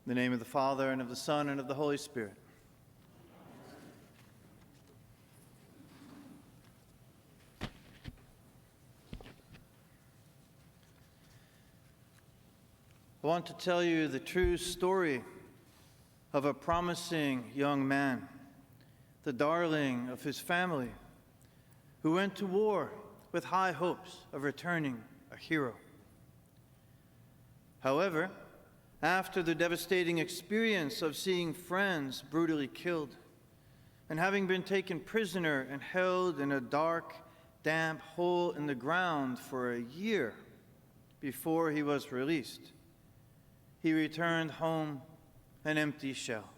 In the name of the Father, and of the Son, and of the Holy Spirit. I want to tell you the true story of a promising young man, the darling of his family, who went to war with high hopes of returning a hero. However, after the devastating experience of seeing friends brutally killed, and having been taken prisoner and held in a dark, damp hole in the ground for a year before he was released, he returned home an empty shell.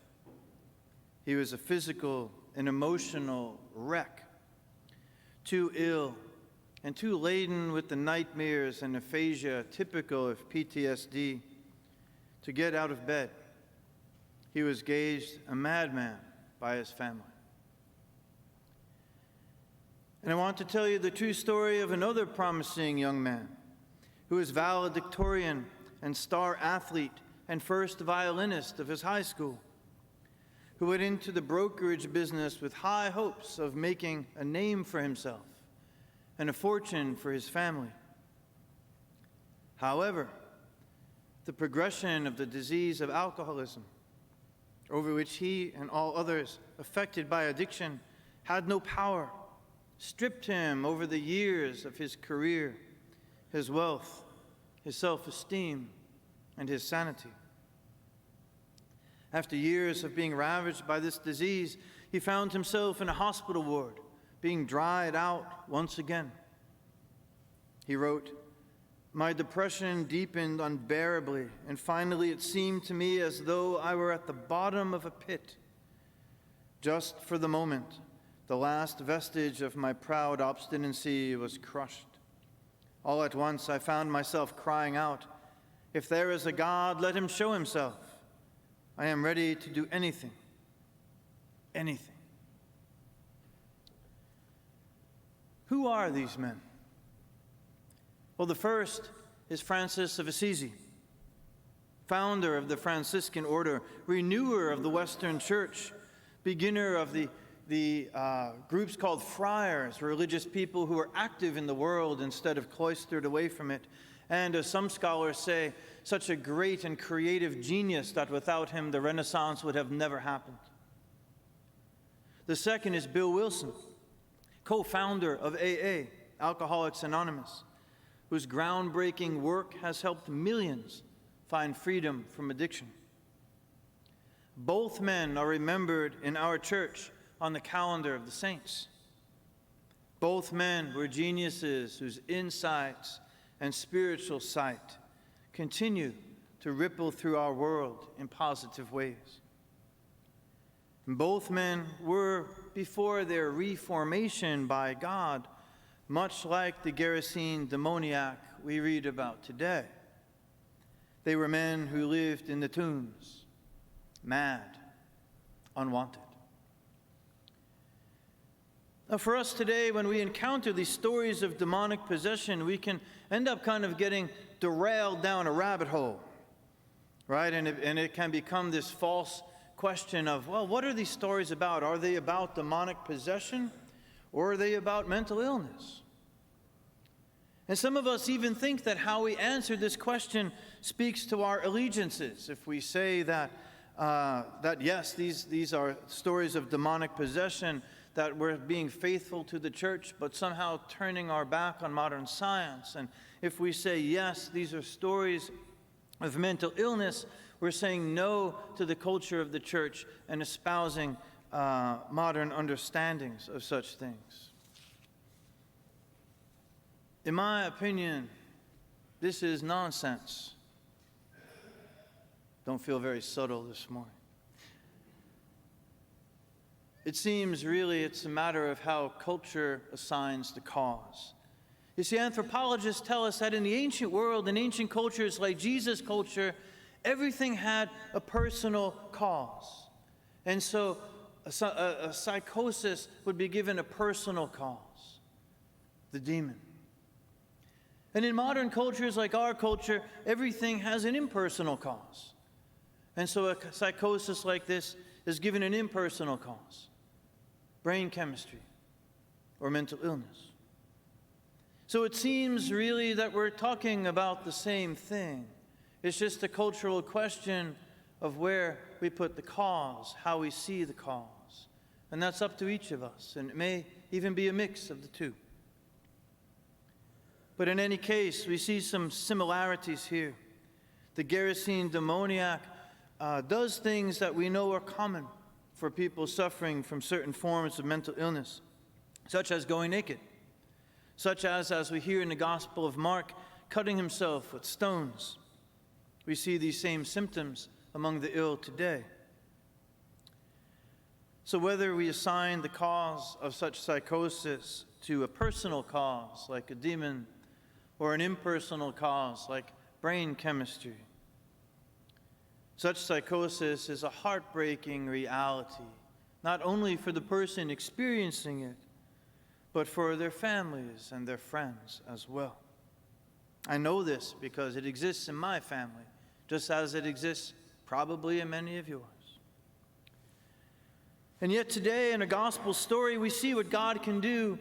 He was a physical and emotional wreck, too ill and too laden with the nightmares and aphasia typical of PTSD to get out of bed. He was gauged a madman by his family. And I want to tell you the true story of another promising young man who was valedictorian and star athlete and first violinist of his high school, who went into the brokerage business with high hopes of making a name for himself and a fortune for his family. However, the progression of the disease of alcoholism, over which he and all others affected by addiction had no power, stripped him over the years of his career, his wealth, his self-esteem, and his sanity. After years of being ravaged by this disease, he found himself in a hospital ward, being dried out once again. He wrote, "My depression deepened unbearably, and finally it seemed to me as though I were at the bottom of a pit. Just for the moment, the last vestige of my proud obstinacy was crushed. All at once I found myself crying out, 'If there is a God, let him show himself. I am ready to do anything, anything.'" Who are these men? Well, the first is Francis of Assisi, founder of the Franciscan order, renewer of the Western Church, beginner of the groups called friars, religious people who are active in the world instead of cloistered away from it. And as some scholars say, such a great and creative genius that without him the Renaissance would have never happened. The second is Bill Wilson, co-founder of AA, Alcoholics Anonymous, whose groundbreaking work has helped millions find freedom from addiction. Both men are remembered in our church on the calendar of the saints. Both men were geniuses whose insights and spiritual sight continue to ripple through our world in positive ways. And both men were, before their reformation by God, much like the Gerasene demoniac we read about today. They were men who lived in the tombs, mad, unwanted. Now for us today, when we encounter these stories of demonic possession, we can end up kind of getting derailed down a rabbit hole, right? And it can become this false question of, well, what are these stories about? Are they about demonic possession? Or are they about mental illness? And some of us even think that how we answer this question speaks to our allegiances. If we say that yes, these are stories of demonic possession, that we're being faithful to the church, but somehow turning our back on modern science. And if we say, yes, these are stories of mental illness, we're saying no to the culture of the church and espousing modern understandings of such things. In my opinion, this is nonsense. Don't feel very subtle this morning. It seems really it's a matter of how culture assigns the cause. You see, anthropologists tell us that in the ancient world, in ancient cultures like Jesus' culture, everything had a personal cause. And so a psychosis would be given a personal cause, the demon. And in modern cultures like our culture, everything has an impersonal cause. And so a psychosis like this is given an impersonal cause, brain chemistry, or mental illness. So it seems really that we're talking about the same thing. It's just a cultural question of where we put the cause, how we see the cause. And that's up to each of us, and it may even be a mix of the two. But in any case, we see some similarities here. The Gerasene demoniac does things that we know are common for people suffering from certain forms of mental illness, such as going naked, such as we hear in the Gospel of Mark, cutting himself with stones. We see these same symptoms among the ill today. So whether we assign the cause of such psychosis to a personal cause, like a demon, or an impersonal cause, like brain chemistry, such psychosis is a heartbreaking reality, not only for the person experiencing it, but for their families and their friends as well. I know this because it exists in my family, just as it exists probably in many of yours. And yet today in a gospel story, we see what God can do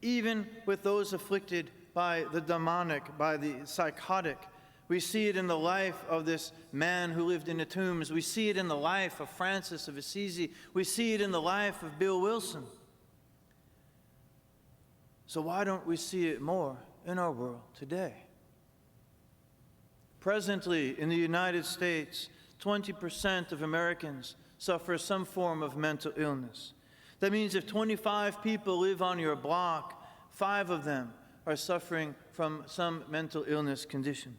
even with those afflicted by the demonic, by the psychotic. We see it in the life of this man who lived in the tombs. We see it in the life of Francis of Assisi. We see it in the life of Bill Wilson. So why don't we see it more in our world today? Presently, in the United States, 20% of Americans suffer some form of mental illness. That means if 25 people live on your block, 5 of them are suffering from some mental illness condition.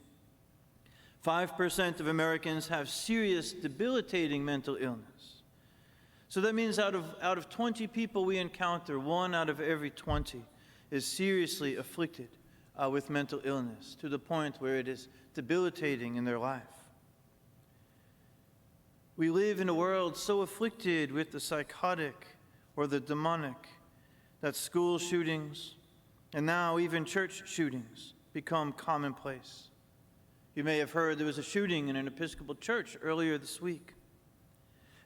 5% of Americans have serious, debilitating mental illness. So that means out of 20 people we encounter, 1 out of every 20 is seriously afflicted with mental illness, to the point where it is debilitating in their life. We live in a world so afflicted with the psychotic or the demonic that school shootings and now even church shootings become commonplace. You may have heard there was a shooting in an Episcopal church earlier this week.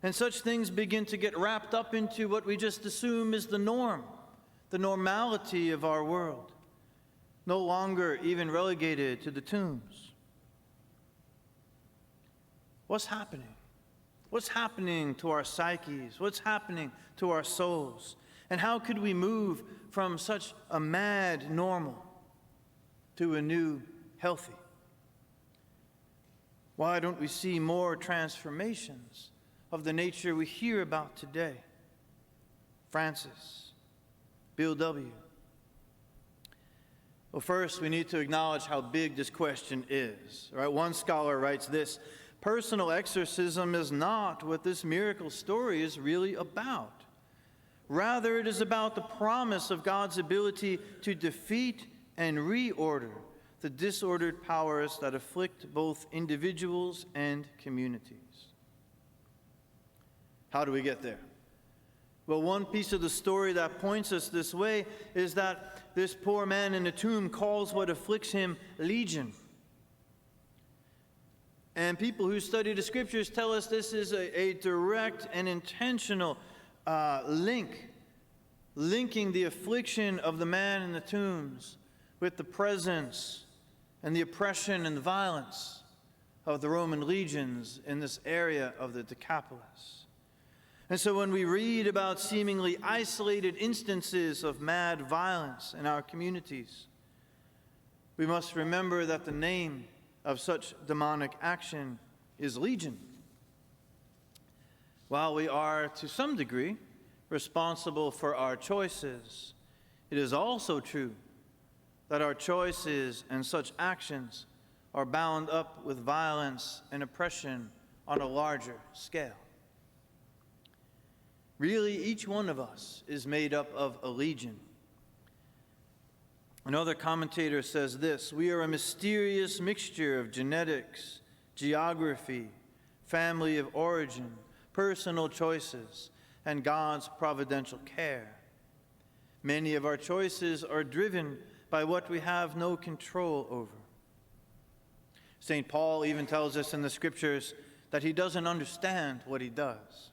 And such things begin to get wrapped up into what we just assume is the norm, the normality of our world, no longer even relegated to the tombs. What's happening? What's happening to our psyches? What's happening to our souls? And how could we move from such a mad normal to a new healthy? Why don't we see more transformations of the nature we hear about today? Francis, Bill W. Well, first, we need to acknowledge how big this question is. Right? One scholar writes this: personal exorcism is not what this miracle story is really about. Rather, it is about the promise of God's ability to defeat and reorder the disordered powers that afflict both individuals and communities. How do we get there? Well, one piece of the story that points us this way is that this poor man in the tomb calls what afflicts him legion. And people who study the scriptures tell us this is a direct and intentional linking the affliction of the man in the tombs with the presence and the oppression and the violence of the Roman legions in this area of the Decapolis. And so when we read about seemingly isolated instances of mad violence in our communities, we must remember that the name of such demonic action is legion. While we are, to some degree, responsible for our choices, it is also true that our choices and such actions are bound up with violence and oppression on a larger scale. Really, each one of us is made up of a legion. Another commentator says this: we are a mysterious mixture of genetics, geography, family of origin, personal choices, and God's providential care. Many of our choices are driven by what we have no control over. St. Paul even tells us in the scriptures that he doesn't understand what he does.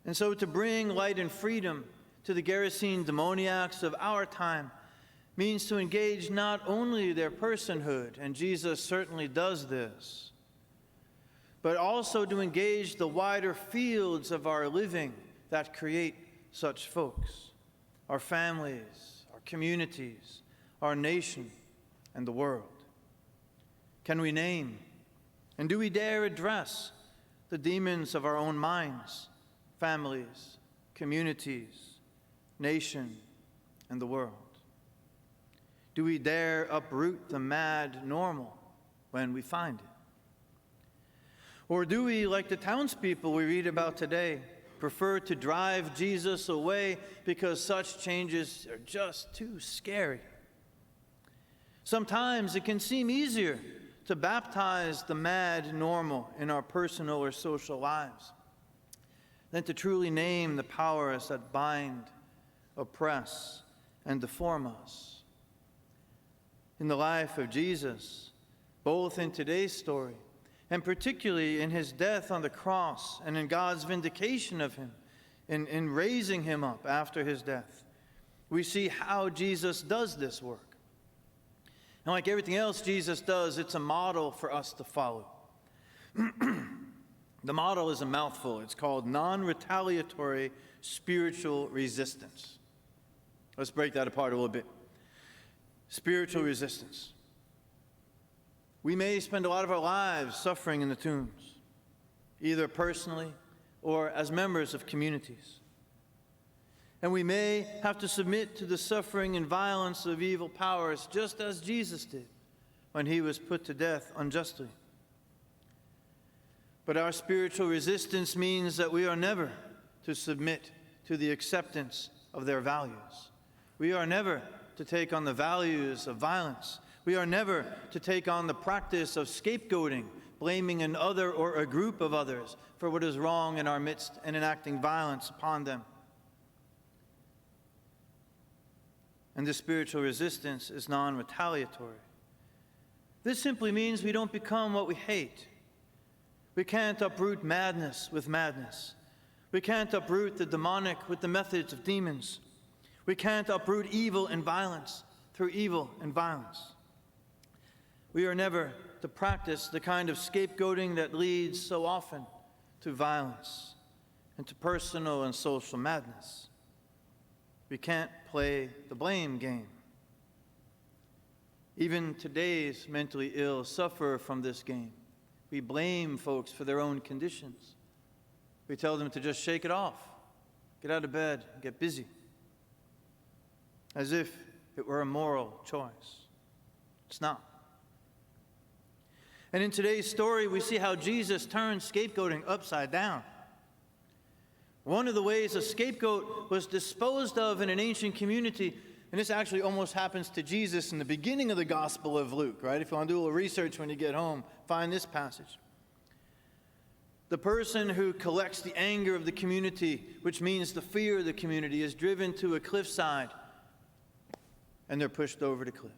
And so to bring light and freedom to the Gerasene demoniacs of our time means to engage not only their personhood, and Jesus certainly does this, but also to engage the wider fields of our living that create such folks, our families, our communities, our nation, and the world. Can we name, and do we dare address the demons of our own minds, families, communities, nation, and the world? Do we dare uproot the mad normal when we find it? Or do we, like the townspeople we read about today, prefer to drive Jesus away because such changes are just too scary? Sometimes it can seem easier to baptize the mad normal in our personal or social lives than to truly name the powers that bind, oppress, and deform us. In the life of Jesus, both in today's story and particularly in his death on the cross and in God's vindication of him, in raising him up after his death, we see how Jesus does this work. And like everything else Jesus does, it's a model for us to follow. The model is a mouthful. It's called Non-Retaliatory Spiritual Resistance. Let's break that apart a little bit. Spiritual resistance. We may spend a lot of our lives suffering in the tombs, either personally or as members of communities. And we may have to submit to the suffering and violence of evil powers, just as Jesus did when he was put to death unjustly. But our spiritual resistance means that we are never to submit to the acceptance of their values. We are never to take on the values of violence. We are never to take on the practice of scapegoating, blaming an other or a group of others for what is wrong in our midst and enacting violence upon them. And this spiritual resistance is non-retaliatory. This simply means we don't become what we hate. We can't uproot madness with madness. We can't uproot the demonic with the methods of demons. We can't uproot evil and violence through evil and violence. We are never to practice the kind of scapegoating that leads so often to violence and to personal and social madness. We can't play the blame game. Even today's mentally ill suffer from this game. We blame folks for their own conditions. We tell them to just shake it off, get out of bed, get busy, as if it were a moral choice. It's not. And in today's story, we see how Jesus turns scapegoating upside down. One of the ways a scapegoat was disposed of in an ancient community, and this actually almost happens to Jesus in the beginning of the Gospel of Luke, right? If you want to do a little research when you get home, find this passage. The person who collects the anger of the community, which means the fear of the community, is driven to a cliffside, and they're pushed over the cliff.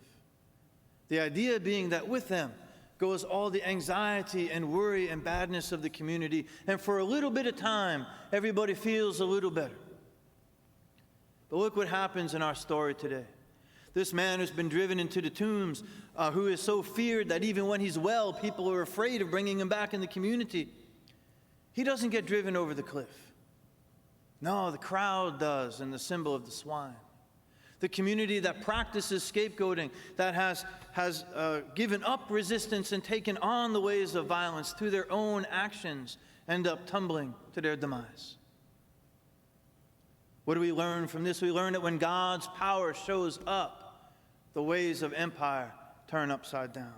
The idea being that with them goes all the anxiety and worry and badness of the community, and for a little bit of time, everybody feels a little better. But look what happens in our story today. This man who's been driven into the tombs, who is so feared that even when he's well, people are afraid of bringing him back in the community. He doesn't get driven over the cliff. No, the crowd does, and the symbol of the swine. The community that practices scapegoating, that has given up resistance and taken on the ways of violence through their own actions, end up tumbling to their demise. What do we learn from this? We learn that when God's power shows up, the ways of empire turn upside down.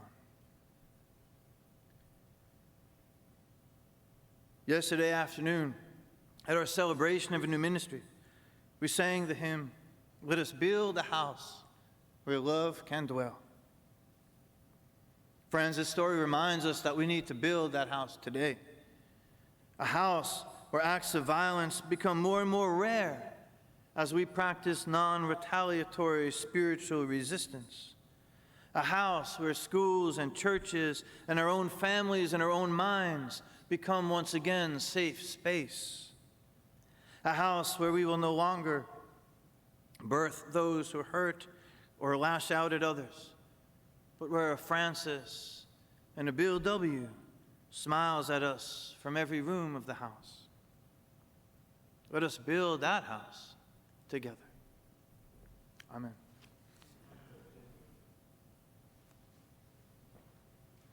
Yesterday afternoon, at our celebration of a new ministry, we sang the hymn, "Let us build a house where love can dwell." Friends, this story reminds us that we need to build that house today. A house where acts of violence become more and more rare as we practice non-retaliatory spiritual resistance. A house where schools and churches and our own families and our own minds become once again safe space. A house where we will no longer birth those who hurt or lash out at others, but where a Francis and a Bill W. smiles at us from every room of the house. Let us build that house together. Amen.